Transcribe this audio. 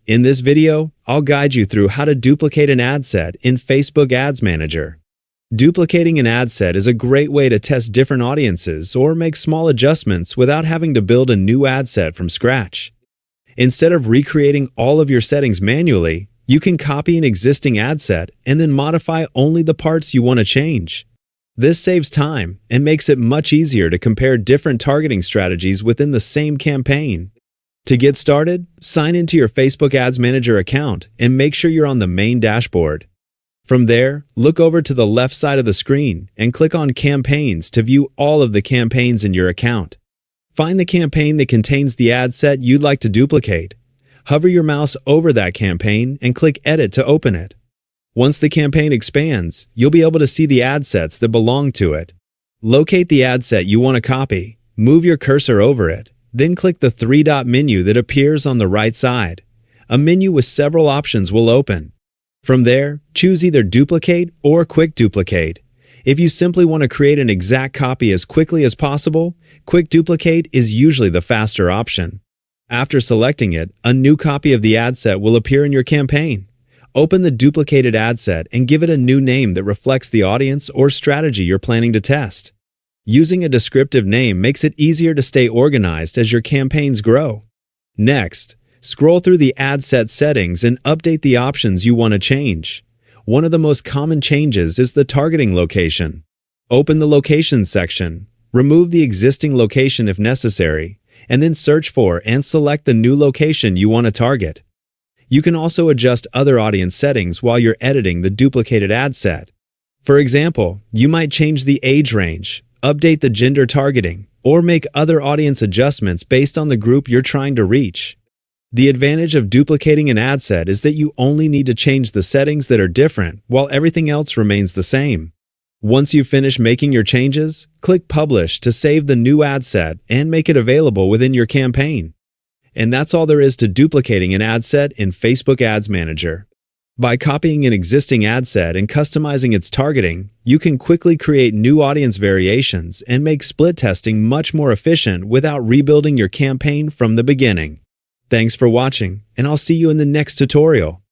In this video, I'll guide you through how to duplicate an ad set in Facebook Ads Manager. Duplicating an ad set is a great way to test different audiences or make small adjustments without having to build a new ad set from scratch. Instead of recreating all of your settings manually, you can copy an existing ad set and then modify only the parts you want to change. This saves time and makes it much easier to compare different targeting strategies within the same campaign. To get started, sign into your Facebook Ads Manager account and make sure you're on the main dashboard. From there, look over to the left side of the screen and click on Campaigns to view all of the campaigns in your account. Find the campaign that contains the ad set you'd like to duplicate. Hover your mouse over that campaign and click Edit to open it. Once the campaign expands, you'll be able to see the ad sets that belong to it. Locate the ad set you want to copy, move your cursor over it, then click the three-dot menu that appears on the right side. A menu with several options will open. From there, choose either Duplicate or Quick Duplicate. If you simply want to create an exact copy as quickly as possible, Quick Duplicate is usually the faster option. After selecting it, a new copy of the ad set will appear in your campaign. Open the duplicated ad set and give it a new name that reflects the audience or strategy you're planning to test. Using a descriptive name makes it easier to stay organized as your campaigns grow. Next, scroll through the ad set settings and update the options you want to change. One of the most common changes is the targeting location. Open the Locations section, remove the existing location if necessary, and then search for and select the new location you want to target. You can also adjust other audience settings while you're editing the duplicated ad set. For example, you might change the age range, update the gender targeting, or make other audience adjustments based on the group you're trying to reach. The advantage of duplicating an ad set is that you only need to change the settings that are different while everything else remains the same. Once you finish making your changes, click Publish to save the new ad set and make it available within your campaign. And that's all there is to duplicating an ad set in Facebook Ads Manager. By copying an existing ad set and customizing its targeting, you can quickly create new audience variations and make split testing much more efficient without rebuilding your campaign from the beginning. Thanks for watching, and I'll see you in the next tutorial.